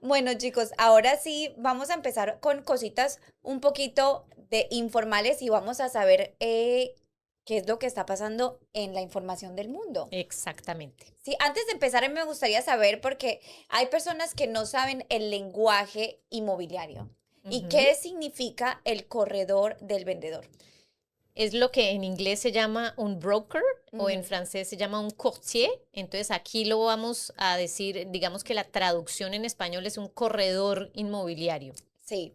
Bueno, chicos, ahora sí vamos a empezar con cositas un poquito de informales y vamos a saber qué es lo que está pasando en la información del mundo. Exactamente. Sí, antes de empezar, a mí me gustaría saber, porque hay personas que no saben el lenguaje inmobiliario. ¿Y Ujú. qué significa el corredor del vendedor? Es lo que en inglés se llama un broker o en Ujú. francés se llama un courtier. Entonces aquí lo vamos a decir, digamos que la traducción en español es un corredor inmobiliario. Sí,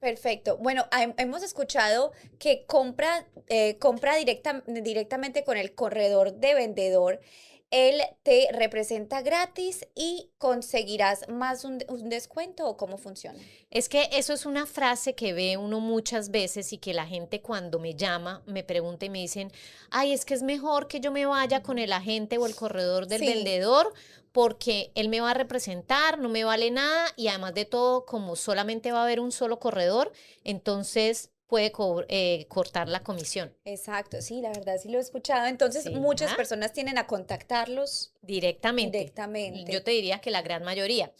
perfecto. Bueno, hemos escuchado que compra directamente con el corredor de vendedor. Él te representa gratis y conseguirás más un descuento, ¿o cómo funciona? Es que eso es una frase que ve uno muchas veces y que la gente cuando me llama me pregunta y me dicen, ay, es que es mejor que yo me vaya con Ujú. el agente o el corredor del Sí, vendedor porque él me va a representar, no me vale nada y además de todo, como solamente va a haber un solo corredor, entonces puede cortar la comisión. exacto, sí, la verdad sí lo he escuchado. Entonces, Sí, muchas ¿ah? personas tienden a contactarlos Directamente. Yo directamente. te diría que la gran mayoría.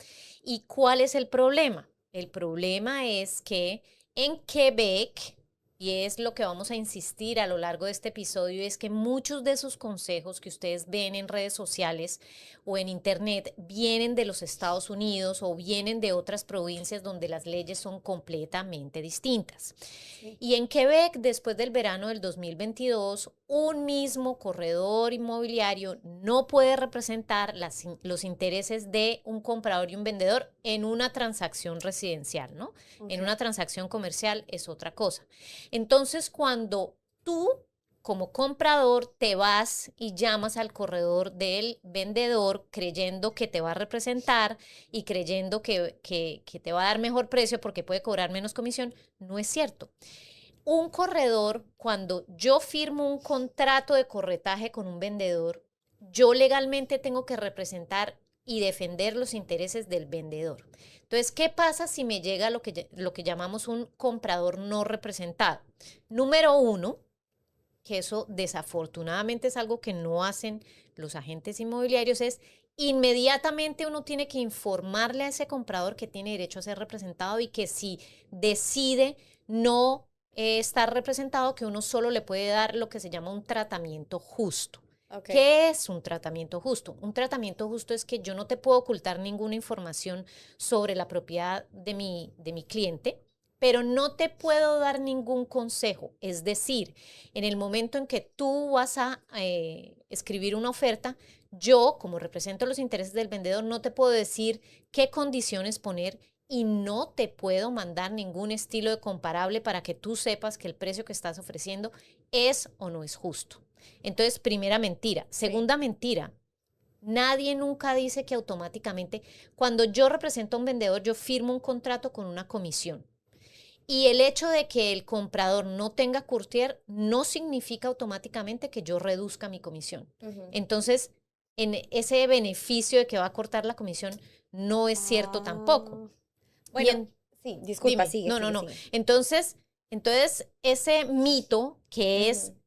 ¿Y cuál es el problema? El problema es que en Quebec, y es lo que vamos a insistir a lo largo de este episodio, es que muchos de esos consejos que ustedes ven en redes sociales o en internet vienen de los Estados Unidos o vienen de otras provincias donde las leyes son completamente distintas. Sí. Y en Quebec, después del verano del 2022, un mismo corredor inmobiliario no puede representar los intereses de un comprador y un vendedor en una transacción residencial, ¿no? En una Ok. transacción comercial es otra cosa. Entonces, cuando tú como comprador te vas y llamas al corredor del vendedor creyendo que te va a representar y creyendo que te va a dar mejor precio porque puede cobrar menos comisión, no es cierto. Un corredor, cuando yo firmo un contrato de corretaje con un vendedor, yo legalmente tengo que representar y defender los intereses del vendedor. Entonces, ¿qué pasa si me llega lo que llamamos un comprador no representado? Número uno, que eso desafortunadamente es algo que no hacen los agentes inmobiliarios, es inmediatamente uno tiene que informarle a ese comprador que tiene derecho a ser representado y que si decide no estar representado, que uno solo le puede dar lo que se llama un tratamiento justo. Ok. ¿Qué es un tratamiento justo? Un tratamiento justo es que yo no te puedo ocultar ninguna información sobre la propiedad de mi cliente, pero no te puedo dar ningún consejo. Es decir, en el momento en que tú vas a escribir una oferta, yo, como represento los intereses del vendedor, no te puedo decir qué condiciones poner y no te puedo mandar ningún estilo de comparable para que tú sepas que el precio que estás ofreciendo es o no es justo. Entonces, primera mentira. Sí. Segunda mentira. Nadie nunca dice que automáticamente, cuando yo represento a un vendedor, yo firmo un contrato con una comisión. Y el hecho de que el comprador no tenga courtier no significa automáticamente que yo reduzca mi comisión. Ujú. Entonces, en ese beneficio de que va a cortar la comisión no es cierto tampoco. Ah, Y bueno, en, sí, disculpa, dime, sigue, no, no, sigue, no. sigue. Entonces ese mito que es Ujú.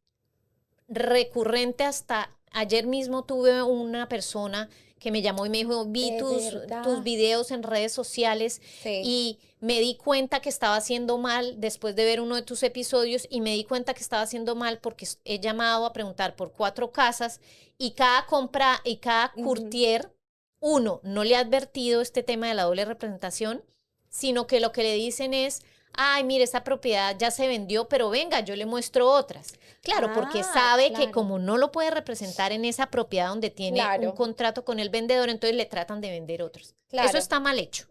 recurrente hasta ayer mismo tuve una persona que me llamó y me dijo, vi De tus verdad. videos en redes sociales Sí. y me di cuenta que estaba haciendo mal después de ver uno de tus episodios y me di cuenta que estaba haciendo mal porque he llamado a preguntar por 4 casas y cada compra y cada Ujú. courtier, uno, no le ha advertido este tema de la doble representación, sino que lo que le dicen es, ay, mire, esta propiedad ya se vendió, pero venga, yo le muestro otras. Claro, porque Ah, sabe que claro, como no lo puede representar en esa propiedad donde tiene un claro, contrato con el vendedor, entonces le tratan de vender otros. Eso claro. está mal hecho.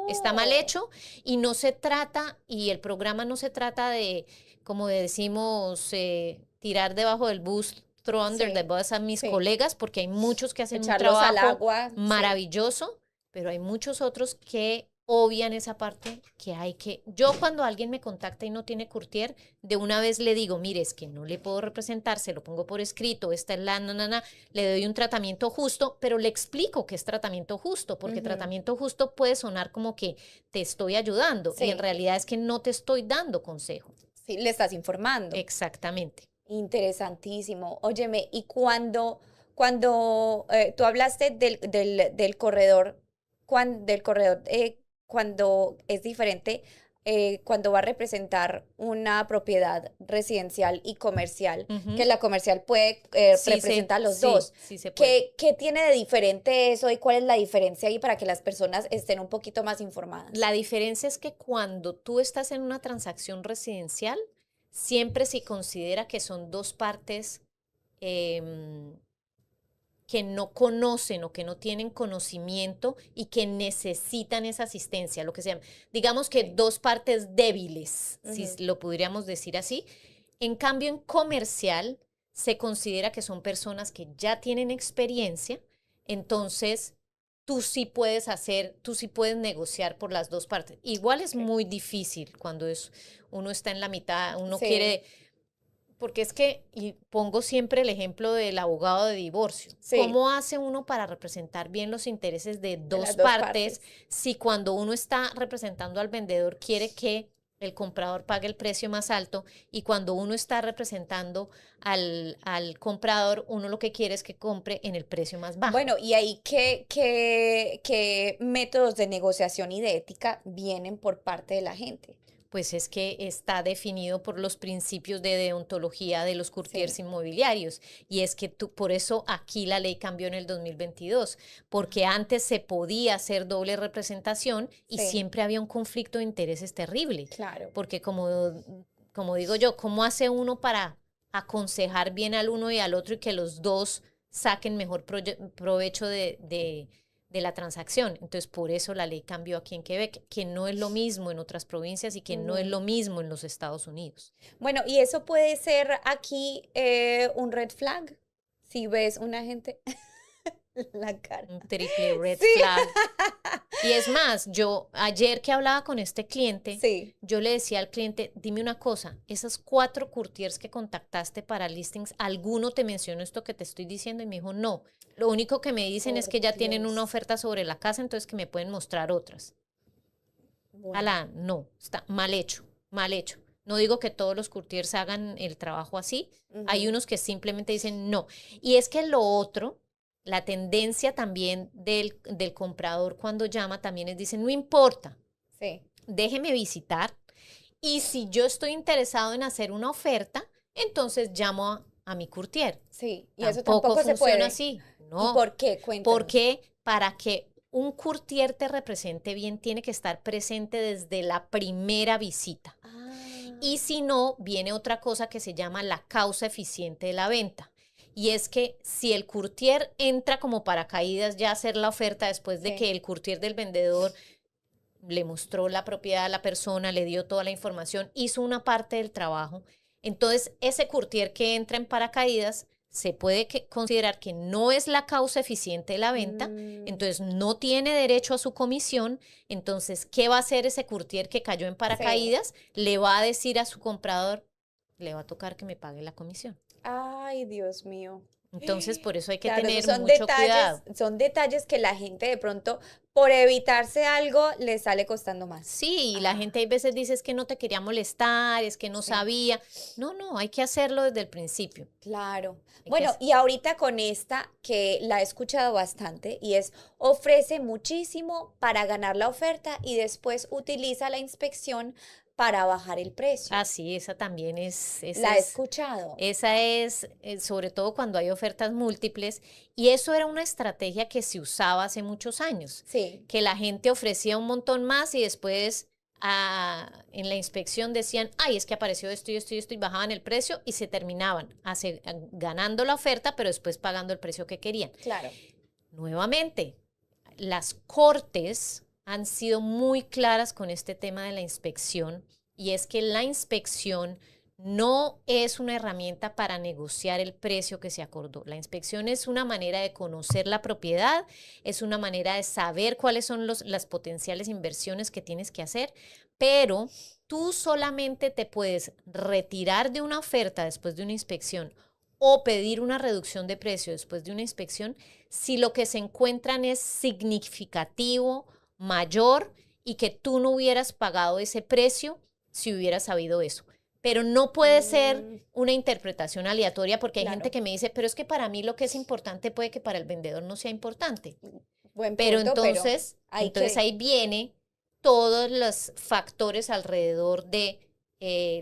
Está mal Oh, hecho y no se trata, y el programa no se trata de, como decimos, tirar debajo del bus, throw under the sí, bus a mis sí. colegas, porque hay muchos que hacen un Echarlos al trabajo agua, sí. maravilloso, pero hay muchos otros que obvian esa parte que hay que... Yo cuando alguien me contacta y no tiene courtier, de una vez le digo, mire, es que no le puedo representar, se lo pongo por escrito, esta es la nanana, le doy un tratamiento justo, pero le explico que es tratamiento justo, porque Ujú. tratamiento justo puede sonar como que te estoy ayudando y en Sí, realidad es que no te estoy dando consejo. sí, le estás informando. Exactamente. Interesantísimo. Óyeme, y cuando tú hablaste del corredor, del corredor cuando es diferente, cuando va a representar una propiedad residencial y comercial, que Ujú. la comercial puede representar los Sí, dos. sí se puede. ¿Qué tiene de diferente eso y cuál es la diferencia ahí para que las personas estén un poquito más informadas? La diferencia es que cuando tú estás en una transacción residencial, siempre se considera que son dos partes em, que no conocen o que no tienen conocimiento y que necesitan esa asistencia, lo que sea. Digamos que Sí. dos partes débiles, si Ujú. lo podríamos decir así. En cambio, en comercial se considera que son personas que ya tienen experiencia, entonces tú sí puedes negociar por las dos partes. Igual es Ok. muy difícil cuando uno está en la mitad, uno Sí, quiere, porque es que, y pongo siempre el ejemplo del abogado de divorcio. sí, ¿Cómo hace uno para representar bien los intereses de de las dos dos partes partes. si cuando uno está representando al vendedor quiere que el comprador pague el precio más alto y cuando uno está representando al comprador, uno lo que quiere es que compre en el precio más bajo? Bueno, y ahí qué métodos de negociación y de ética vienen por parte de la gente. Pues es que está definido por los principios de deontología de los courtiers Sí. inmobiliarios. Y es que por eso aquí la ley cambió en el 2022, porque antes se podía hacer doble representación y Sí, siempre había un conflicto de intereses terrible. claro. Porque como digo yo, ¿cómo hace uno para aconsejar bien al uno y al otro y que los dos saquen mejor provecho de la transacción? Entonces, por eso la ley cambió aquí en Quebec, que no es lo mismo en otras provincias y que no es Ujú. lo mismo en los Estados Unidos. Bueno, y eso puede ser aquí un red flag. Si ves una gente la cara. Un triple red Sí, flag. Y es más, yo ayer que hablaba con este cliente, sí. yo le decía al cliente, dime una cosa, esas 4 courtiers que contactaste para listings, ¿alguno te mencionó esto que te estoy diciendo? Y me dijo, no. Lo único que me dicen es Por que ya tienen una Dios. oferta sobre la casa, entonces que me pueden mostrar otras. Bueno. Alá, no, está mal hecho, mal hecho. No digo que todos los courtiers hagan el trabajo así, hay Ujú. unos que simplemente dicen no. Y es que lo otro, la tendencia también del comprador cuando llama también es, dice, no importa, Sí, déjeme visitar y si yo estoy interesado en hacer una oferta, entonces llamo a mi courtier. sí. Y eso Tampoco tampoco se funciona puede. así, ¿Y no, por qué? Cuéntanos. porque para que un courtier te represente bien, tiene que estar presente desde la primera visita. Ah, Y si no, viene otra cosa que se llama la causa eficiente de la venta. Y es que si el courtier entra como paracaídas ya a hacer la oferta después de sí. que el courtier del vendedor le mostró la propiedad a la persona, le dio toda la información, hizo una parte del trabajo. Entonces, ese courtier que entra en paracaídas se puede considerar que no es la causa eficiente de la venta, Mm, entonces no tiene derecho a su comisión. Entonces, ¿qué va a hacer ese courtier que cayó en sí. paracaídas? Le va a decir a su comprador, le va a tocar que me pague la comisión. Ay, Dios mío. Entonces, por eso hay que Claro, esos tener mucho cuidado. son detalles que la gente de pronto, por evitarse algo, le sale costando más. Sí, y la Ah, gente hay veces dice es que no te quería molestar, es que no sí, sabía. No, no, hay que hacerlo desde el principio. claro. Hay que Bueno, hacer. y ahorita con esta que la he escuchado bastante y es ofrece muchísimo para ganar la oferta y después utiliza la inspección para bajar el precio. Ah, sí, esa también La he escuchado. sobre todo cuando hay ofertas múltiples, y eso era una estrategia que se usaba hace muchos años, Sí. que la gente ofrecía un montón más y después en la inspección decían, ay, es que apareció esto y esto y esto, y bajaban el precio y se terminaban ganando la oferta, pero después pagando el precio que querían. Claro. Nuevamente, las cortes han sido muy claras con este tema de la inspección y es que la inspección no es una herramienta para negociar el precio que se acordó. La inspección es una manera de conocer la propiedad, es una manera de saber cuáles son las potenciales inversiones que tienes que hacer, pero tú solamente te puedes retirar de una oferta después de una inspección o pedir una reducción de precio después de una inspección si lo que se encuentran es significativo, mayor y que tú no hubieras pagado ese precio si hubieras sabido eso. Pero no puede ser Mm, una interpretación aleatoria porque hay gente claro. que me dice, pero es que para mí lo que es importante puede que para el vendedor no sea importante. Buen Pero punto, pero hay entonces que... ahí viene todos los factores alrededor de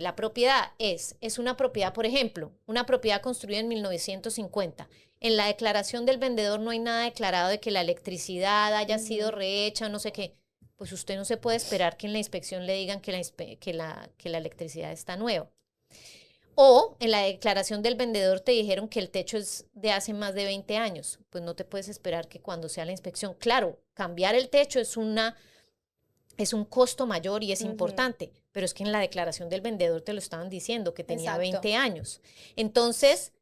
la propiedad. Es una propiedad, por ejemplo, una propiedad construida en 1950. En la declaración del vendedor no hay nada declarado de que la electricidad haya sido Ujú. rehecha, no sé qué. Pues usted no se puede esperar que en la inspección le digan que la electricidad está nueva. O en la declaración del vendedor te dijeron que el techo es de hace más de 20 años. Pues no te puedes esperar que cuando sea la inspección, claro, cambiar el techo es un costo mayor y es Ujú. importante, pero es que en la declaración del vendedor te lo estaban diciendo que tenía Exacto. 20 años. Entonces,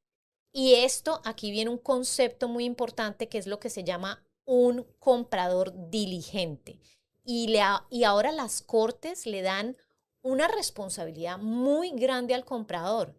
y esto, aquí viene un concepto muy importante que es lo que se llama un comprador diligente. Y ahora las cortes le dan una responsabilidad muy grande al comprador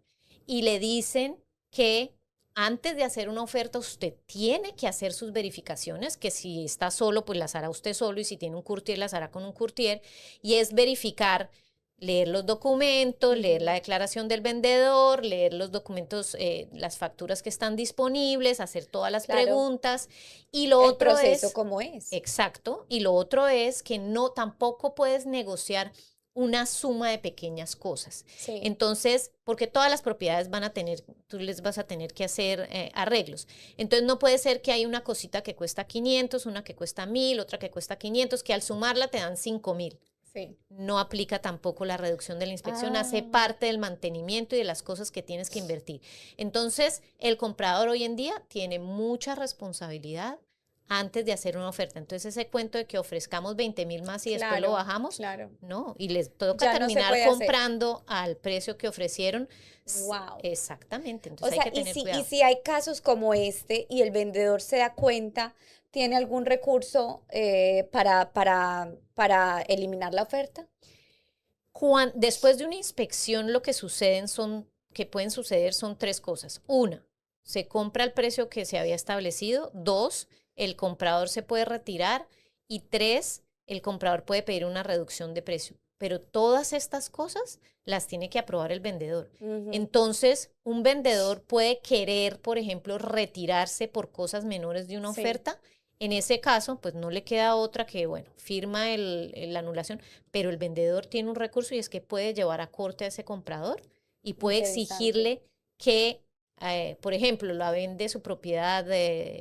y le dicen que antes de hacer una oferta usted tiene que hacer sus verificaciones, que si está solo, pues las hará usted solo y si tiene un courtier, las hará con un courtier, y es verificar, leer los documentos, leer la Ujú. declaración del vendedor, leer los documentos, las facturas que están disponibles, hacer todas las Claro, preguntas. Y lo el otro proceso es, como es. exacto, y lo otro es que no, tampoco puedes negociar una suma de pequeñas cosas. Sí. Entonces, porque todas las propiedades van a tener, tú les vas a tener que hacer arreglos. Entonces, no puede ser que hay una cosita que cuesta 500, una que cuesta 1000, otra que cuesta 500, que al sumarla te dan 5000. Sí. No aplica tampoco la reducción de la inspección, hace Ah, parte del mantenimiento y de las cosas que tienes que invertir. Entonces, el comprador hoy en día tiene mucha responsabilidad antes de hacer una oferta. Entonces, ese cuento de que ofrezcamos 20,000 más y después lo claro, bajamos, claro. no, y les toca Ya no se terminar puede hacer. comprando al precio que ofrecieron. Wow. Exactamente, O entonces hay sea, que tener y cuidado. si hay casos como este y el vendedor se da cuenta, ¿tiene algún recurso para eliminar la oferta? Después de una inspección, lo que que pueden suceder son tres cosas. Una, se compra al precio que se había establecido. Dos, el comprador se puede retirar. Y tres, el comprador puede pedir una reducción de precio. Pero todas estas cosas las tiene que aprobar el vendedor. Ujú. Entonces, un vendedor puede querer, por ejemplo, retirarse por cosas menores de una Sí, oferta. En ese caso, pues no le queda otra que, bueno, firma la anulación, pero el vendedor tiene un recurso y es que puede llevar a corte a ese comprador y puede interesante. exigirle que, por ejemplo, la vende su propiedad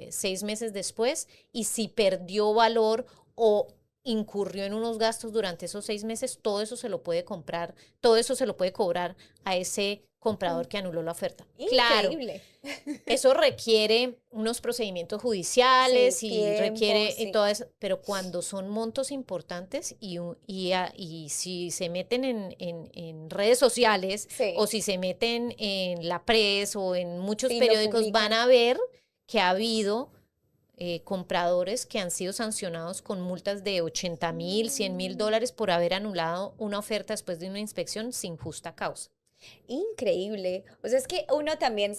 6 meses después y si perdió valor o incurrió en unos gastos durante esos 6 meses, todo eso se lo puede comprar, todo eso se lo puede cobrar a ese Mm, comprador que anuló la oferta. Claro, increíble. eso requiere unos procedimientos judiciales Sí, y tiempo, requiere sí. todo eso, pero cuando son montos importantes y si se meten en redes sociales o Sí, si se meten en la prensa o en muchos sí, lo periódicos, van publican. a ver que ha habido compradores que han sido sancionados con multas de 80,000, 100,000 Mm, dólares por haber anulado una oferta después de una inspección sin justa causa. increíble. O sea, es que uno también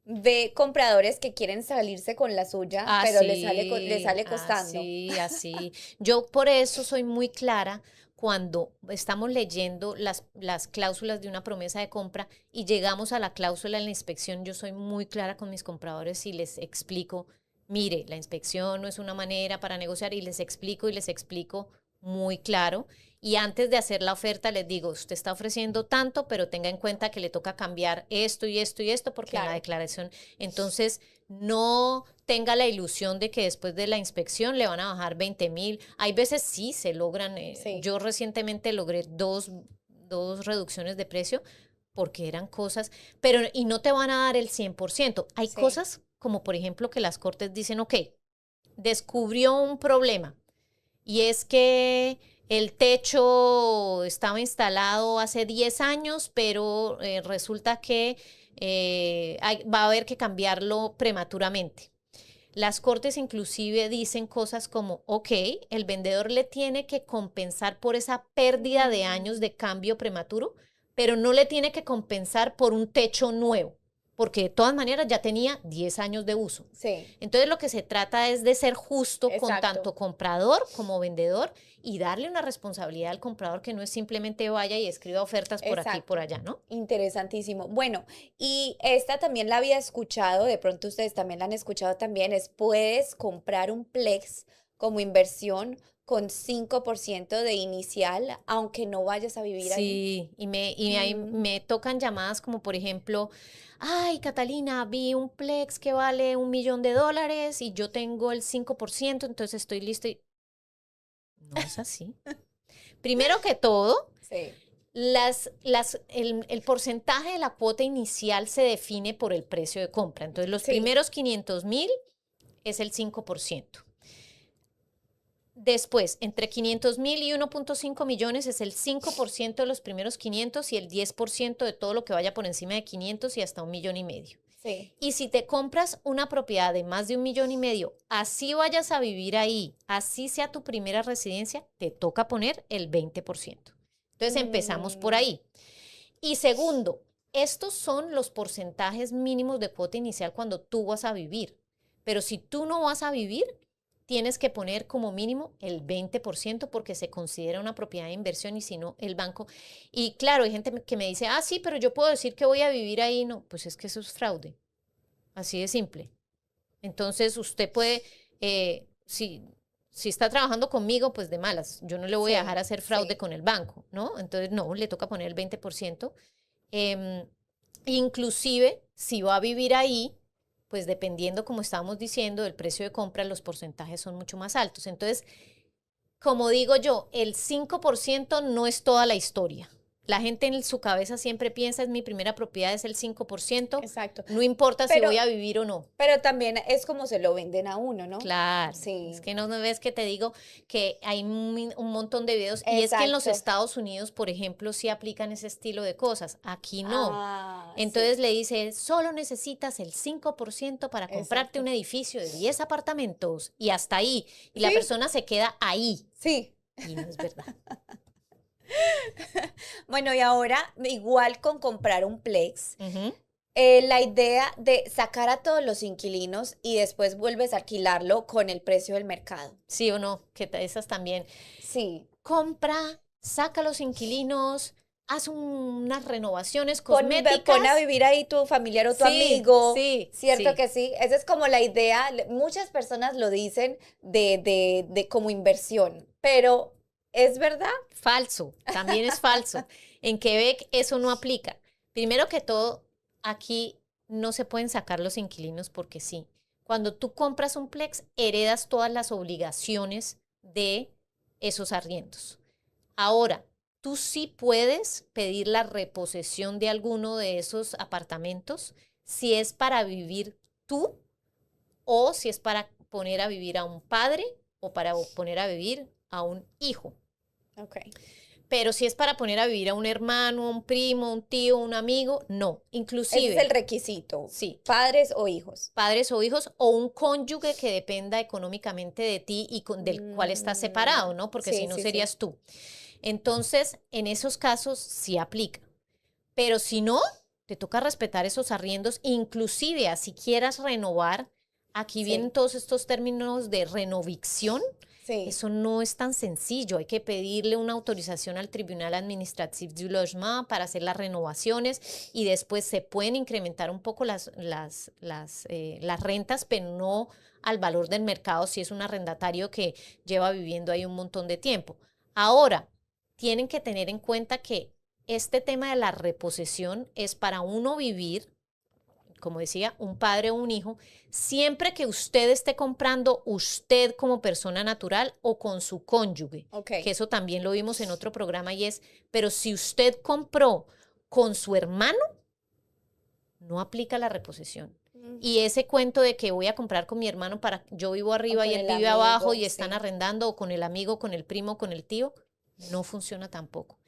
ve compradores que quieren salirse con la suya, pero le Así, sale costando. así, así. Yo por eso soy muy clara cuando estamos leyendo las cláusulas de una promesa de compra y llegamos a la cláusula en la inspección. Yo soy muy clara con mis compradores y les explico, mire, la inspección no es una manera para negociar y les explico muy claro. Y antes de hacer la oferta les digo, usted está ofreciendo tanto, pero tenga en cuenta que le toca cambiar esto y esto y esto porque en la Claro, declaración, entonces no tenga la ilusión de que después de la inspección le van a bajar 20,000. Hay veces sí se logran. sí, Yo recientemente logré dos reducciones de precio porque eran cosas, pero y no te van a dar el 100%. Hay sí. cosas como por ejemplo que las cortes dicen, ok, descubrió un problema y es que el techo estaba instalado hace 10 años, pero resulta que va a haber que cambiarlo prematuramente. Las cortes inclusive dicen cosas como, ok, el vendedor le tiene que compensar por esa pérdida de años Mm, de cambio prematuro, pero no le tiene que compensar por un techo nuevo. porque de todas maneras ya tenía 10 años de uso. Sí. Entonces lo que se trata es de ser justo con Exacto. tanto comprador como vendedor y darle una responsabilidad al comprador que no es simplemente vaya y escriba ofertas por aquí y por Exacto. allá, ¿no? Interesantísimo. Bueno, y esta también la había escuchado, de pronto ustedes también la han escuchado también, es puedes comprar un Plex como inversión con 5% de inicial, aunque no vayas a vivir ahí. Sí, y ahí Mm, me tocan llamadas como por ejemplo, ay, Catalina, vi un Plex que vale $1.000.000 y yo tengo el 5%, entonces estoy listo. No es así. Primero que todo, sí, el porcentaje de la cuota inicial se define por el precio de compra. Entonces, los sí. primeros 500.000 es el 5%. Después, entre 500.000 y 1.5 millones es el 5% de los primeros 500 y el 10% de todo lo que vaya por encima de 500 y hasta 1.500.000. Sí. Y si te compras una propiedad de más de 1.500.000, así vayas a vivir ahí, así sea tu primera residencia, te toca poner el 20%. Entonces empezamos por Mm, ahí. Y segundo, estos son los porcentajes mínimos de cuota inicial cuando tú vas a vivir. Pero si tú no vas a vivir, tienes que poner como mínimo el 20% porque se considera una propiedad de inversión y si no, el banco. Y claro, hay gente que me dice, ah, sí, pero yo puedo decir que voy a vivir ahí. No, pues es que eso es fraude. Así de simple. Entonces, usted puede, si está trabajando conmigo, pues de malas. Yo no le voy a sí, dejar hacer fraude sí. con el banco, ¿no? Entonces, no, le toca poner el 20%. Em, Inclusive, si va a vivir ahí, pues dependiendo, como estábamos diciendo, del precio de compra, los porcentajes son mucho más altos. Entonces, como digo yo, el 5% no es toda la historia. La gente en su cabeza siempre piensa, es mi primera propiedad, es el 5%, Exacto. no importa si Pero, voy a vivir o no. pero también es como se lo venden a uno, ¿no? Claro, es Sí, que no ves que te digo que hay un montón de videos y es que en los exacto. Estados Unidos, por ejemplo, sí aplican ese estilo de cosas, aquí no. Ah, sí, Entonces le dice, solo necesitas el 5% para comprarte exacto. un edificio de 10 apartamentos y hasta ahí. Y la Sí, persona se queda ahí. sí. Y no es verdad. Bueno, y ahora, igual con comprar un Plex, Ujú. la idea de sacar a todos los inquilinos y después vuelves a alquilarlo con el precio del mercado. Sí o no, esas también. Sí. Compra, saca a los inquilinos, haz unas renovaciones Pon a cosméticas. vivir ahí tu familiar o tu Sí, amigo, sí, ¿cierto sí. que sí? Esa es como la idea, muchas personas lo dicen de como inversión, pero ¿es verdad? Falso, también es falso. En Quebec eso no aplica. Primero que todo, aquí no se pueden sacar los inquilinos porque sí. Cuando tú compras un Plex, heredas todas las obligaciones de esos arriendos. Ahora, tú sí puedes pedir la reposesión de alguno de esos apartamentos si es para vivir tú o si es para poner a vivir a un padre o para poner a vivir a un hijo. Ok. Pero si es para poner a vivir a un hermano, un primo, un tío, un amigo, no. Ese es el Inclusive, requisito, sí, padres o hijos. padres o hijos o un cónyuge que dependa económicamente de ti y del cual estás separado, Mm, ¿no? Porque si sí, no sí, sí. serías tú. Entonces, en esos casos sí aplica. Pero si no, te toca respetar esos arriendos, inclusive así quieras renovar, aquí vienen Sí, todos estos términos de renovicción. sí. Eso no es tan sencillo, hay que pedirle una autorización al Tribunal Administratif du Logement para hacer las renovaciones y después se pueden incrementar un poco las rentas, pero no al valor del mercado si es un arrendatario que lleva viviendo ahí un montón de tiempo. Ahora, tienen que tener en cuenta que este tema de la reposesión es para uno vivir, como decía, un padre o un hijo, siempre que usted esté comprando usted como persona natural o con su cónyuge, Ok. que eso también lo vimos en otro programa y es, pero si usted compró con su hermano, no aplica la reposesión. Mm, Y ese cuento de que voy a comprar con mi hermano para yo vivo o arriba y con él el vive abajo amigo, y están sí. arrendando o con el amigo, con el primo, con el tío, no funciona tampoco.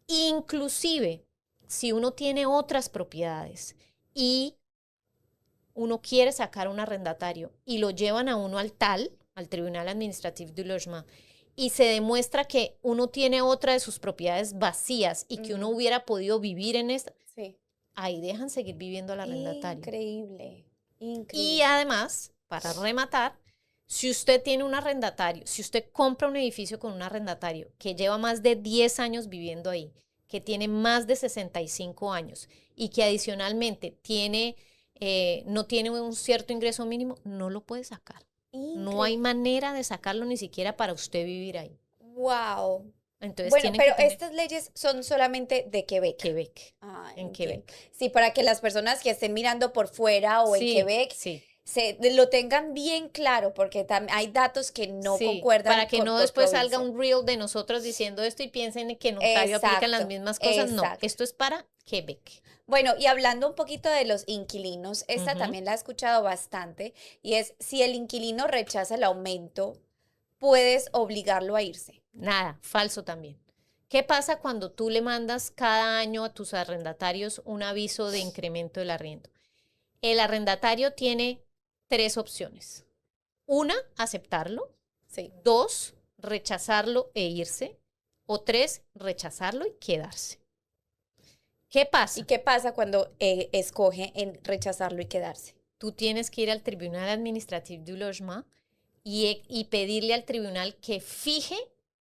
Inclusive, si uno tiene otras propiedades y uno quiere sacar un arrendatario y lo llevan a uno al Tribunal Administratif du Logement, y se demuestra que uno tiene otra de sus propiedades vacías y que uno Ujú, hubiera podido vivir en esta, sí. ahí dejan seguir viviendo al arrendatario. Increíble, Y increíble. además, para rematar, si usted tiene un arrendatario, si usted compra un edificio con un arrendatario que lleva más de 10 años viviendo ahí, que tiene más de 65 años y que adicionalmente no tiene un cierto ingreso mínimo, no lo puede sacar. No hay manera de sacarlo ni siquiera para usted vivir ahí. Wow. Entonces Bueno, tienen que pero tener estas leyes son solamente de Quebec. Quebec, Ah, en entiendo. Quebec. Sí, para que las personas que estén mirando por fuera o en Sí, Quebec sí. lo tengan bien claro, porque hay datos que no Sí, concuerdan para que no por después salga provincia. un reel de nosotros diciendo esto y piensen que en Ontario aplican las Exacto, mismas cosas. No, exacto. esto es para Quebec. Bueno, y hablando un poquito de los inquilinos, esta Ujú. también la he escuchado bastante, y es si el inquilino rechaza el aumento, puedes obligarlo a irse. Nada, falso también. ¿Qué pasa cuando tú le mandas cada año a tus arrendatarios un aviso de incremento del arriendo? El arrendatario tiene tres opciones. Una, aceptarlo. Sí. Dos, rechazarlo e irse. O tres, rechazarlo y quedarse. ¿Qué ¿Y pasa? qué pasa cuando escoge en rechazarlo y quedarse? Tú tienes que ir al Tribunal Administratif du Logement y pedirle al tribunal que fije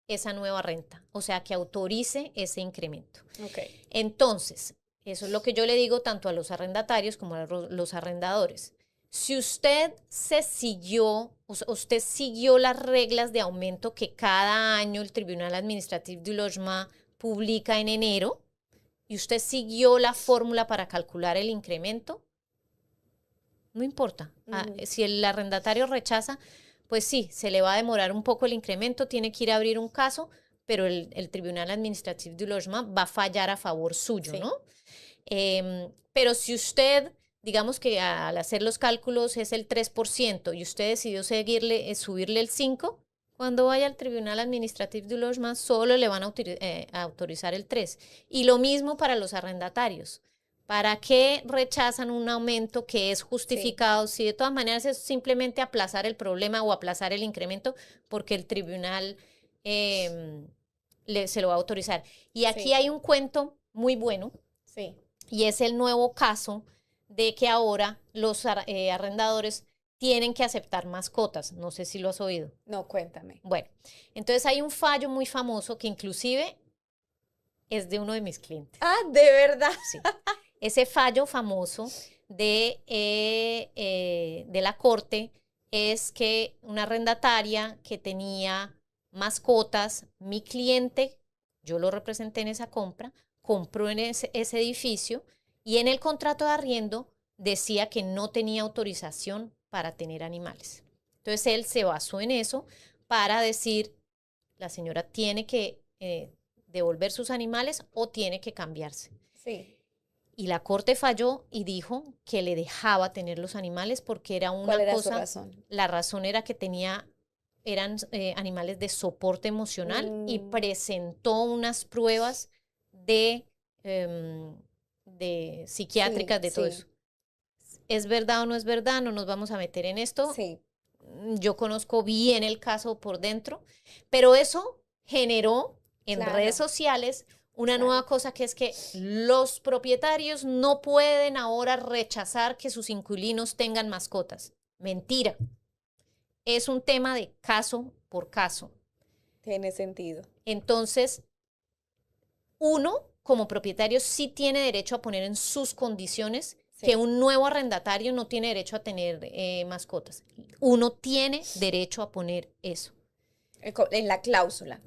esa nueva renta, o sea, que autorice ese incremento. Ok. Entonces, eso es lo que yo le digo tanto a los arrendatarios como a los arrendadores. Si usted usted siguió las reglas de aumento que cada año el Tribunal Administratif du Logement publica en enero, y usted siguió la fórmula para calcular el incremento, no importa. Si el arrendatario rechaza, pues sí, se le va a demorar un poco el incremento, tiene que ir a abrir un caso, pero el Tribunal Administratif du Logement va a fallar a favor suyo, Sí. ¿no? Pero si usted, digamos que al hacer los cálculos es el 3% y usted decidió subirle el 5%, cuando vaya al Tribunal Administratif du Logement solo le van a autorizar el 3%. Y lo mismo para los arrendatarios. ¿Para qué rechazan un aumento que es Sí. justificado si de todas maneras es simplemente aplazar el problema o aplazar el incremento porque el tribunal se lo va a autorizar? Y aquí Sí. hay un cuento muy bueno Sí. y es el nuevo caso de que ahora los arrendadores tienen que aceptar mascotas. No sé si lo has oído. No, cuéntame. Bueno, entonces hay un fallo muy famoso que inclusive es de uno de mis clientes. Ah, ¿de verdad? Sí. Ese fallo famoso de la corte es que una arrendataria que tenía mascotas, mi cliente, yo lo representé en esa compra, compró en ese edificio y en el contrato de arriendo decía que no tenía autorización para tener animales. Entonces él se basó en eso para decir, la señora tiene que devolver sus animales o tiene que cambiarse. Sí. Y la corte falló y dijo que le dejaba tener los animales porque era ¿Cuál una era su cosa, razón? la razón era que eran animales de soporte emocional y Mm, presentó unas pruebas de, em, de sí, psiquiátricas de todo sí, eso. ¿Es verdad o no es verdad? No nos vamos a meter en esto. sí, Yo conozco bien el caso por dentro, pero eso generó en redes claro, sociales una claro. nueva cosa que es que los propietarios no pueden ahora rechazar que sus inquilinos tengan mascotas. Mentira. Es un tema de caso por caso. Tiene sentido. Entonces, uno como propietario sí tiene derecho a poner en sus condiciones que Sí. un nuevo arrendatario no tiene derecho a tener mascotas. Uno tiene derecho a poner eso. En la cláusula.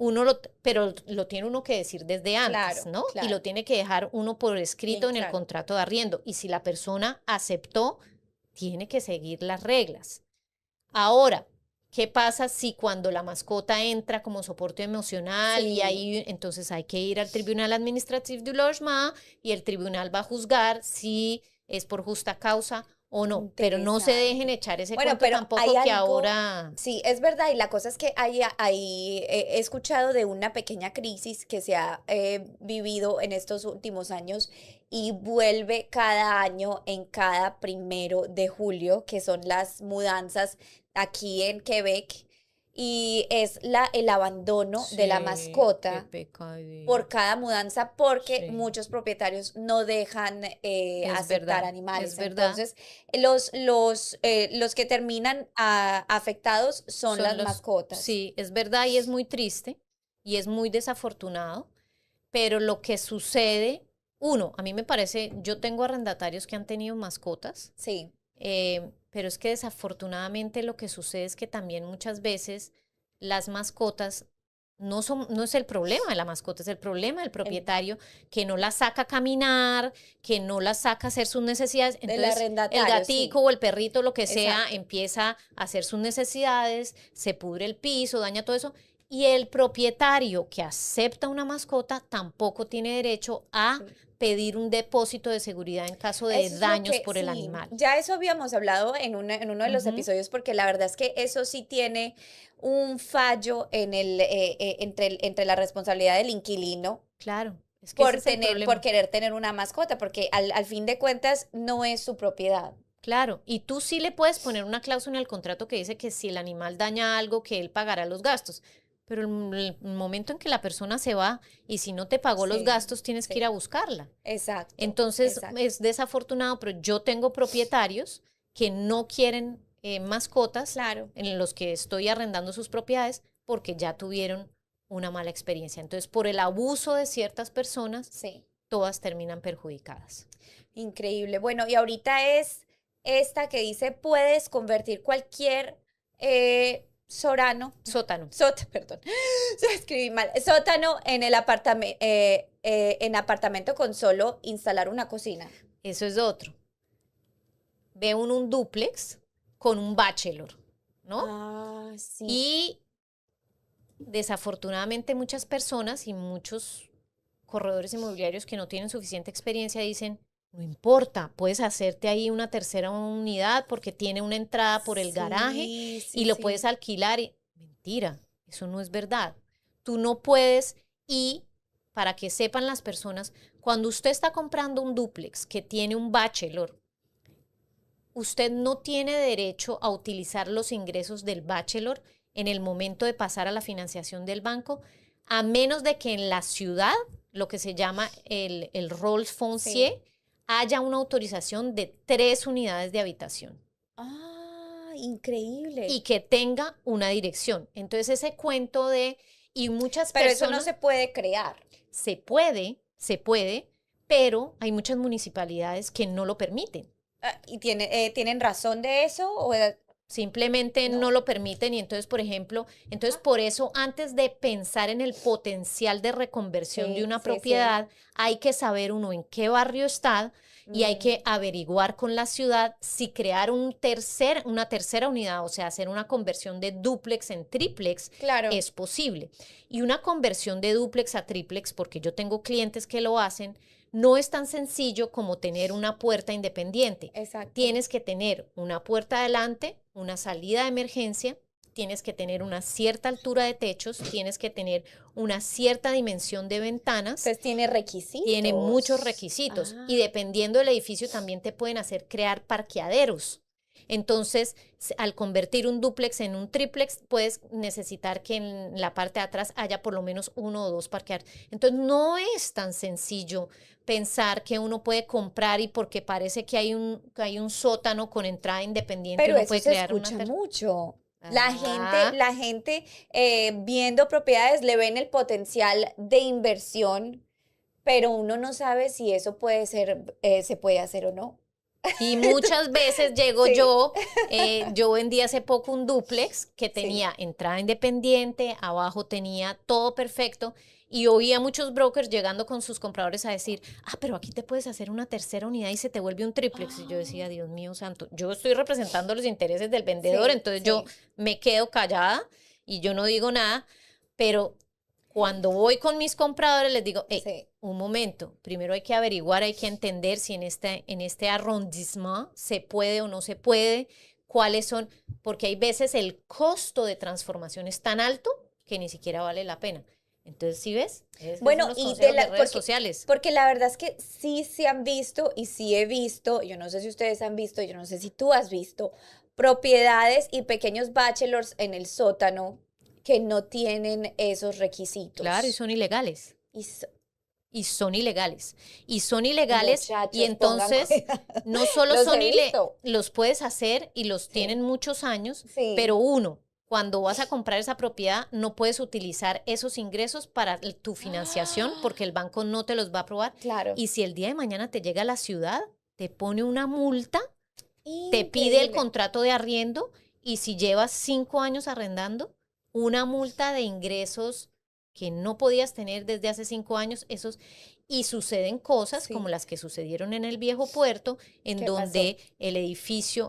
Pero lo tiene uno que decir desde antes, Claro, ¿no? Y claro. lo tiene que dejar uno por Bien escrito en el claro. contrato de arriendo. Y si la persona aceptó, tiene que seguir las reglas. Ahora, ¿qué pasa si cuando la mascota entra como soporte emocional y Sí, ahí entonces hay que ir al Tribunal Administratif du Logement y el tribunal va a juzgar si es por justa causa o no? Pero no se dejen interesante. echar ese Bueno, cuento pero hay tampoco que algo, ahora... sí, es verdad, y la cosa es que he escuchado de una pequeña crisis que se ha vivido en estos últimos años y vuelve cada año en cada 1 de julio, que son las mudanzas aquí en Quebec. y es el abandono de la Sí, qué mascota pecadillo. por cada mudanza porque Sí, muchos propietarios no dejan es aceptar verdad, es animales. verdad. Entonces, los que terminan afectados son Son las los, mascotas. sí, es verdad y es muy triste y es muy desafortunado, pero lo que sucede, uno, a mí me parece, yo tengo arrendatarios que han tenido mascotas. Sí, Pero es que desafortunadamente lo que sucede es que también muchas veces las mascotas no es el problema de la mascota, es el problema del el, propietario que no la saca a caminar, que no la saca a hacer sus necesidades. del Entonces el arrendatario, gatico sí, o el perrito, lo que sea, exacto. empieza a hacer sus necesidades, se pudre el piso, daña todo eso. Y el propietario que acepta una mascota tampoco tiene derecho a Sí. pedir un depósito de seguridad en caso de Eso es lo daños que, por el sí, animal. ya eso habíamos hablado en uno de los Ujú, episodios, porque la verdad es que eso sí tiene un fallo en entre la responsabilidad del inquilino claro, es que ese es el por problema. querer tener una mascota, porque al fin de cuentas no es su propiedad. Claro, y tú sí le puedes poner una cláusula en el contrato que dice que si el animal daña algo, que él pagará los gastos. Pero el momento en que la persona se va y si no te pagó los Sí, gastos, tienes que ir a sí, buscarla. exacto, Entonces exacto. es desafortunado, pero yo tengo propietarios que no quieren mascotas Claro, en los que estoy arrendando sus propiedades porque ya tuvieron una mala experiencia. Entonces, por el abuso de ciertas personas, sí, todas terminan perjudicadas. increíble. Bueno, y ahorita es esta que dice, puedes convertir cualquier Sótano. perdón, escribí mal, sótano en el en apartamento con solo instalar una cocina. Eso es otro. Ve un dúplex con un bachelor, ¿no? Ah, sí, Y desafortunadamente muchas personas y muchos corredores inmobiliarios que no tienen suficiente experiencia dicen, no importa, puedes hacerte ahí una tercera unidad porque tiene una entrada por el garaje sí, y sí, lo puedes sí. alquilar. Mentira, eso no es verdad. Tú no puedes y para que sepan las personas, cuando usted está comprando un dúplex que tiene un bachelor, usted no tiene derecho a utilizar los ingresos del bachelor en el momento de pasar a la financiación del banco, a menos de que en la ciudad, lo que se llama el Rolls Sí. Foncier, haya una autorización de 3 unidades de habitación Ah, increíble. y que tenga una dirección. Entonces ese cuento de, y muchas Pero eso no personas, se puede crear. se puede, pero hay muchas municipalidades que no lo permiten. Ah, ¿y tienen razón de eso? Simplemente no No. lo permiten y entonces, por ejemplo, entonces Ah, por eso antes de pensar en el potencial de reconversión de sí, una sí, sí. propiedad, hay que saber uno en qué barrio está y hay Mm, que averiguar con la ciudad si crear una tercera unidad, o sea, hacer una conversión de dúplex en triplex claro, es posible. Y una conversión de dúplex a triplex, porque yo tengo clientes que lo hacen, no es tan sencillo como tener una puerta independiente. exacto. Tienes que tener una puerta adelante, una salida de emergencia, tienes que tener una cierta altura de techos, tienes que tener una cierta dimensión de ventanas, Entonces tiene tiene muchos requisitos. requisitos y Ah, dependiendo del edificio también te pueden hacer crear parqueaderos. Entonces, al convertir un dúplex en un triplex, puedes necesitar que en la parte de atrás haya por lo menos 1 o 2 parqueaderos. Entonces, no es tan sencillo pensar que uno puede comprar y porque parece que hay un sótano con entrada independiente, pero uno eso puede se crear una escucha tercera. mucho. Ah, La gente viendo propiedades le ven el potencial de inversión, pero uno no sabe si eso puede ser, se puede hacer o no. y muchas veces llego Sí, yo vendí hace poco un dúplex que sí. tenía entrada independiente, abajo tenía todo perfecto y oía muchos brokers llegando con sus compradores a decir, pero aquí te puedes hacer una tercera unidad y se te vuelve un triplex. Y yo Ah, decía, Dios mío santo, yo estoy representando los intereses del vendedor, sí, entonces yo sí, me quedo callada y yo no digo nada, pero cuando voy con mis compradores les digo, hey, sí. un momento, primero hay que averiguar, hay que entender si en este arrondissement se puede o no se puede, cuáles son, porque hay veces el costo de transformación es tan alto que ni siquiera vale la pena. Entonces, ¿sí ves? Esos son Bueno, los consejos de redes sociales. porque la verdad es que sí se han visto y sí he visto, yo no sé si ustedes han visto, yo no sé si tú has visto, propiedades y pequeños bachelors en el sótano. que no tienen esos Claro, y requisitos. son ilegales. Y so- Y son ilegales. Y son ilegales y Muchachos, pongan entonces cuidado. no solo Los son he visto. los puedes hacer y los tienen Sí, muchos años, pero sí. uno, cuando vas a comprar esa propiedad, no puedes utilizar esos ingresos para tu financiación porque el banco no te los va a aprobar. Claro. Y si el día de mañana te llega a la ciudad, te pone una multa, te pide el Increíble. contrato de arriendo y si llevas 5 años arrendando, una multa de ingresos que no podías tener desde hace 5 años, y suceden cosas como Sí. las que sucedieron en el viejo puerto, en ¿Qué pasó? donde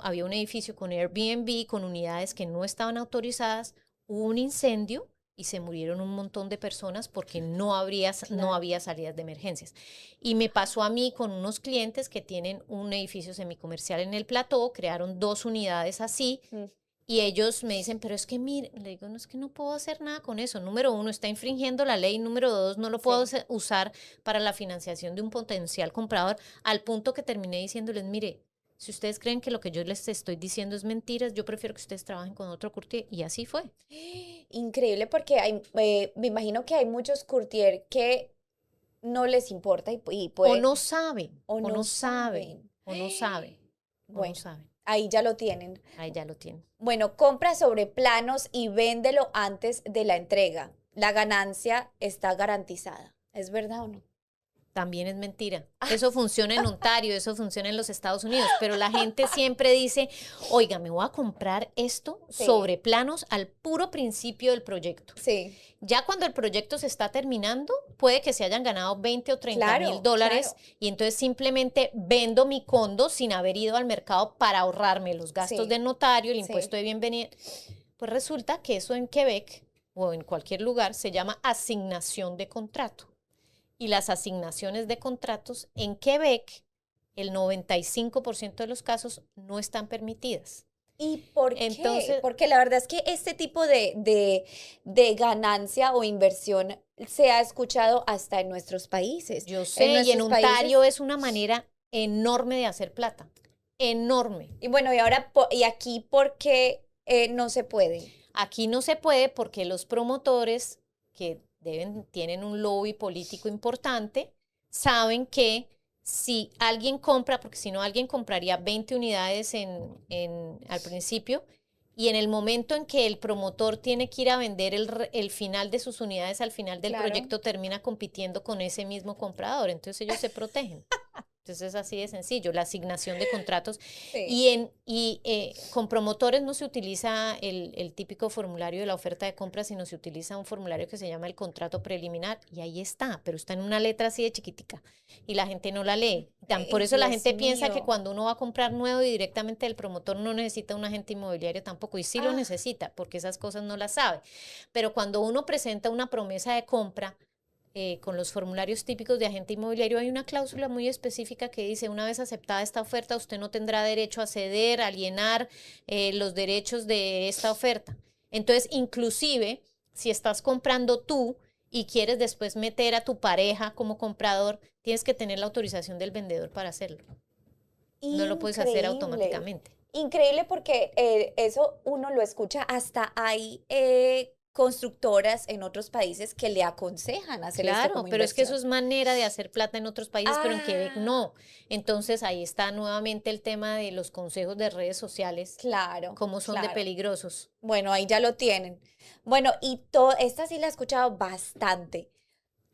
había un edificio con Airbnb, con unidades que no estaban autorizadas, hubo un incendio y se murieron un montón de personas porque no Claro. había salidas de emergencias. Y me pasó a mí con unos clientes que tienen un edificio semicomercial en el plató, crearon 2 unidades así, Mm. y ellos me dicen, pero es que mire, le digo, no, es que no puedo hacer nada con eso. Número uno, está infringiendo la ley. Número dos, no lo puedo Sí. usar para la financiación de un potencial comprador, al punto que terminé diciéndoles, mire, si ustedes creen que lo que yo les estoy diciendo es mentiras, yo prefiero que ustedes trabajen con otro courtier. Y así fue. Increíble porque me imagino que hay muchos courtier que no les importa y O puede, no saben, o o no no saben, saben. o no saben, o no Bueno, saben. ahí ya lo tienen. Ahí ya lo tienen. Bueno, compra sobre planos y véndelo antes de la entrega. La ganancia está garantizada. ¿Es verdad o no? También es mentira. Eso funciona en Ontario, eso funciona en los Estados Unidos, pero la gente siempre dice, oiga, me voy a comprar esto Sí, sobre planos al puro principio del proyecto. sí, Ya cuando el proyecto se está terminando, puede que se hayan ganado 20 o 30 mil claro, dólares claro. y entonces simplemente vendo mi condo sin haber ido al mercado para ahorrarme los gastos Sí, del notario, el sí. impuesto de bienvenida. Pues resulta que eso en Quebec o en cualquier lugar se llama asignación de contrato. Y las asignaciones de contratos en Quebec, el 95% de los casos no están permitidas. ¿Y por qué? Entonces, Porque la verdad es que este tipo de ganancia o inversión se ha escuchado hasta en nuestros países. yo En sé, y en nuestros Ontario países, es una manera enorme de hacer plata, enorme. y bueno, y ahora, y aquí, ¿por qué no se puede? Aquí no se puede porque los promotores que tienen un lobby político importante, saben que si alguien compra, porque si no alguien compraría 20 unidades al principio, y en el momento en que el promotor tiene que ir a vender el final de sus unidades al final del Claro. proyecto, termina compitiendo con ese mismo comprador. Entonces ellos se protegen. Entonces es así de sencillo, la asignación de contratos. Sí. Y con promotores no se utiliza el típico formulario de la oferta de compra, sino se utiliza un formulario que se llama el contrato preliminar. Y ahí está, pero está en una letra así de chiquitica. Y la gente no la lee. Por Ay, eso la Dios gente piensa que mío. cuando uno va a comprar nuevo y directamente del promotor no necesita un agente inmobiliario tampoco. Y sí lo Ah, necesita, porque esas cosas no las sabe. Pero cuando uno presenta una promesa de compra, con los formularios típicos de agente inmobiliario, hay una cláusula muy específica que dice, una vez aceptada esta oferta, usted no tendrá derecho a ceder, alienar los derechos de esta oferta. Entonces, inclusive, si estás comprando tú y quieres después meter a tu pareja como comprador, tienes que tener la autorización del vendedor para hacerlo. No lo puedes hacer increíble. automáticamente. Increíble porque eso uno lo escucha, hasta hay constructoras en otros países que le aconsejan hacer esto Claro, como pero es que eso inversión. es manera de hacer plata en otros países, pero en Quebec Ah, no. Entonces ahí está nuevamente el tema de los consejos de redes sociales, claro, cómo son de claro. peligrosos. Bueno, ahí ya lo tienen. Bueno, y esta sí la he escuchado bastante.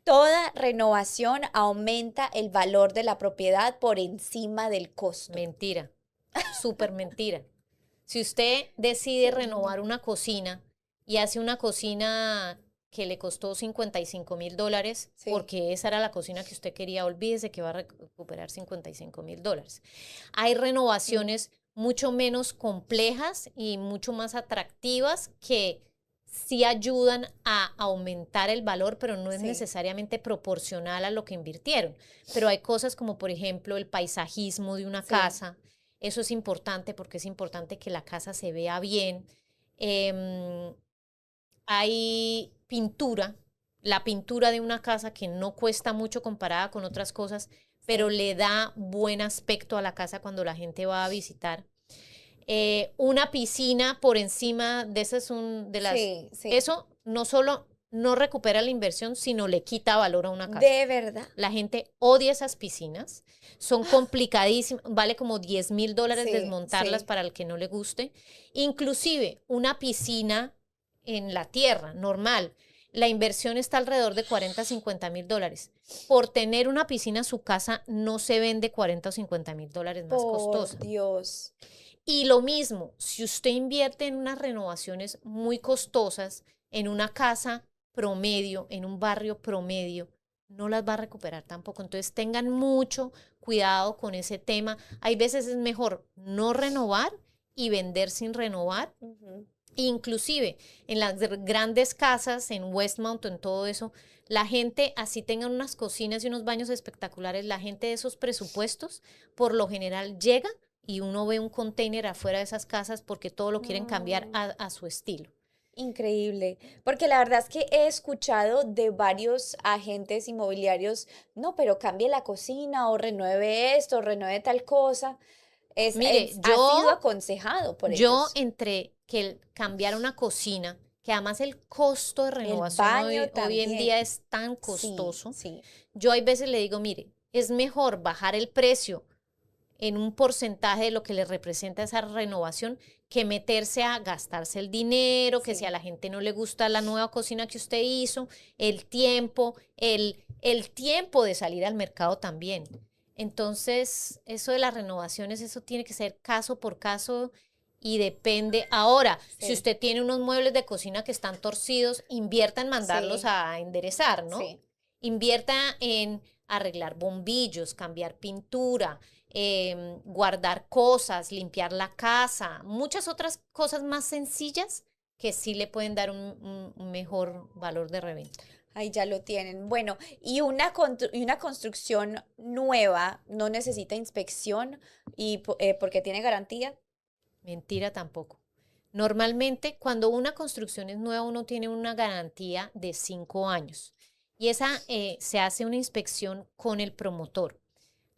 Toda renovación aumenta el valor de la propiedad por encima del costo. Mentira, súper mentira. Si usted decide Dios mío. renovar una cocina y hace una cocina que le costó 55.000 dólares, Sí, porque esa era la cocina que usted quería, olvídese que va a recuperar 55.000 dólares. Hay mm, renovaciones mucho menos complejas y mucho más atractivas que sí ayudan a aumentar el valor, pero no es sí, necesariamente proporcional a lo que invirtieron. Pero hay cosas como, por ejemplo, el paisajismo de una sí. casa. Eso es importante porque es importante que la casa se vea bien. Em, Hay pintura, la pintura de una casa que no cuesta mucho comparada con otras cosas, pero Sí, le da buen aspecto a la casa cuando la gente va a visitar. Una piscina por encima de esas de las... sí, sí. Eso no solo no recupera la inversión, sino le quita valor a una casa. De verdad. La gente odia esas piscinas, son complicadísimas, vale como $10,000 Sí, desmontarlas sí. para el que no le guste. Inclusive una piscina en la tierra, normal, la inversión está alrededor de $40,000 a $50,000. Por tener una piscina, su casa no se vende $40,000 o $50,000 más Por costosa. Dios. Y lo mismo, si usted invierte en unas renovaciones muy costosas, en una casa promedio, en un barrio promedio, no las va a recuperar tampoco. Entonces tengan mucho cuidado con ese tema. Hay veces es mejor no renovar y vender sin renovar. Ujú. Inclusive en las grandes casas, en Westmount, en todo eso, la gente, así tengan unas cocinas y unos baños espectaculares, la gente de esos presupuestos, por lo general llega y uno ve un container afuera de esas casas porque todo lo quieren cambiar Mm. a su estilo. Increíble, porque la verdad es que he escuchado de varios agentes inmobiliarios, no, pero cambie la cocina o renueve esto, renueve tal cosa. Mire, Ha sido aconsejado por yo ellos. entre que cambiar una cocina, que además el costo de El renovación baño hoy en día también. es tan Sí, costoso, sí, yo hay veces le digo, mire, es mejor bajar el precio en un porcentaje de lo que le representa esa renovación que meterse a gastarse el dinero, que si a sí. la gente no le gusta la nueva cocina que usted hizo, el tiempo de salir al mercado también. Entonces, eso de las renovaciones, eso tiene que ser caso por caso y depende. Ahora, si Sí, usted tiene unos muebles de cocina que están torcidos, invierta en mandarlos sí, a enderezar, ¿no? sí. Invierta en arreglar bombillos, cambiar pintura, guardar cosas, limpiar la casa, muchas otras cosas más sencillas que sí le pueden dar un mejor valor de reventa. Ahí ya lo tienen. Bueno, y una construcción nueva no necesita inspección porque tiene garantía. Mentira tampoco. Normalmente, cuando una construcción es nueva, uno tiene una garantía de 5 años y esa se hace una inspección con el promotor.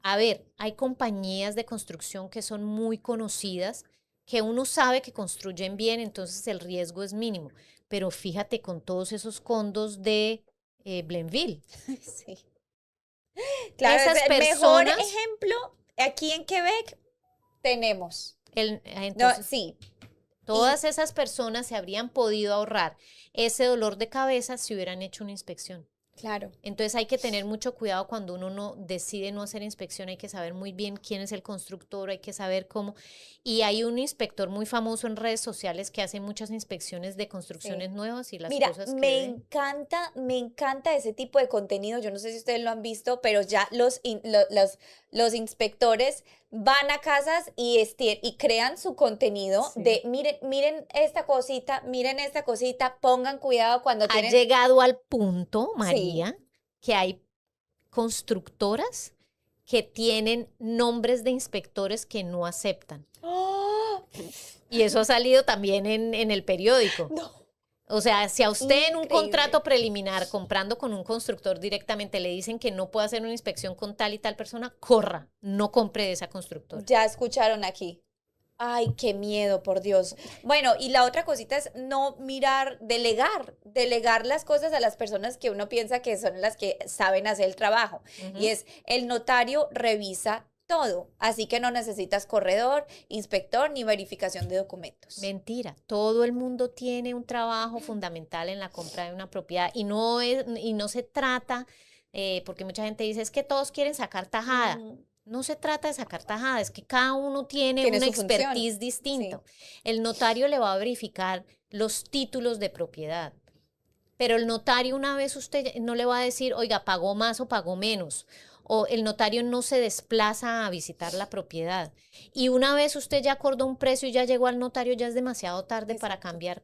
A ver, hay compañías de construcción que son muy conocidas, que uno sabe que construyen bien, entonces el riesgo es mínimo. Pero fíjate con todos esos condos de Blainville. Sí. Claro, es Esas el mejor personas, ejemplo aquí en Quebec tenemos. No, entonces, sí. Y todas esas personas se habrían podido ahorrar ese dolor de cabeza si hubieran hecho una inspección. claro. Entonces hay que tener mucho cuidado cuando uno no decide no hacer inspección, hay que saber muy bien quién es el constructor, hay que saber cómo. Y hay un inspector muy famoso en redes sociales que hace muchas inspecciones de Sí. construcciones nuevas y las Mira, cosas que ve. me encanta ese tipo de contenido. Yo no sé si ustedes lo han visto, pero ya los inspectores van a casas y crean su contenido Sí. de miren esta cosita, pongan cuidado cuando Ha tienen. llegado al punto, Sí. María, que hay constructoras que tienen nombres de inspectores que no aceptan. ¡Oh! Y eso ha salido también en el periódico. No, O sea, si a usted en un increíble. contrato preliminar, comprando con un constructor directamente, le dicen que no puede hacer una inspección con tal y tal persona, corra, no compre de esa constructora. Ya escucharon aquí. Ay, qué miedo, por Dios. Bueno, y la otra cosita es no mirar, delegar las cosas a las personas que uno piensa que son las que saben hacer el trabajo. Y Ujú. es el notario revisa todo, así que no necesitas corredor, inspector ni verificación de documentos. Mentira, todo el mundo tiene un trabajo fundamental en la compra de una propiedad y no se trata, porque mucha gente dice, es que todos quieren sacar tajada. Ujú. No se trata de sacar tajada, es que cada uno tiene Tiene una su función. expertise Sí, distinto. El notario le va a verificar los títulos de propiedad. Pero el notario una vez usted no le va a decir, oiga, pagó más o pagó menos. O el notario no se desplaza a visitar la propiedad. Y una vez usted ya acordó un precio y ya llegó al notario, ya es demasiado tarde para exacto. cambiar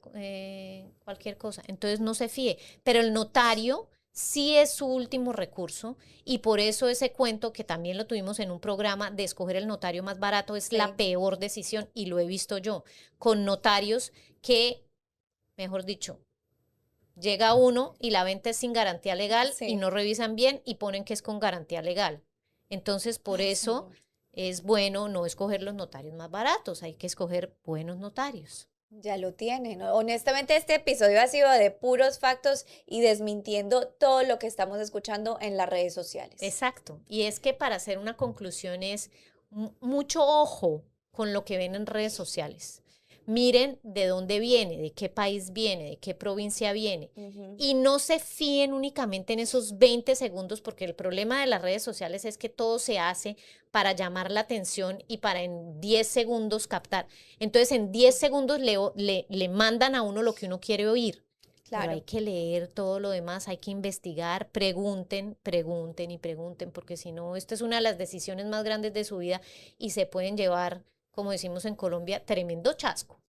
cualquier cosa. Entonces no se fíe. Pero el notario sí es su último recurso y por eso ese cuento que también lo tuvimos en un programa de escoger el notario más barato es la Sí, peor decisión y lo he visto yo con notarios que, mejor dicho, llega uno y la venta es sin garantía legal y sí. no revisan bien y ponen que es con garantía legal. Entonces, por Ay, eso señor. es bueno no escoger los notarios más baratos, hay que escoger buenos notarios. Ya lo tienen, ¿no? Honestamente, este episodio ha sido de puros factos y desmintiendo todo lo que estamos escuchando en las redes sociales. Exacto. Y es que para hacer una conclusión es mucho ojo con lo que ven en redes sociales. Miren de dónde viene, de qué país viene, de qué provincia viene. Ujú. Y no se fíen únicamente en esos 20 segundos, porque el problema de las redes sociales es que todo se hace para llamar la atención y para en 10 segundos captar. Entonces, en 10 segundos le mandan a uno lo que uno quiere oír. Pero hay Claro. que leer todo lo demás, hay que investigar, pregunten, pregunten y pregunten, porque si no, esta es una de las decisiones más grandes de su vida y se pueden llevar, como decimos en Colombia, tremendo chasco.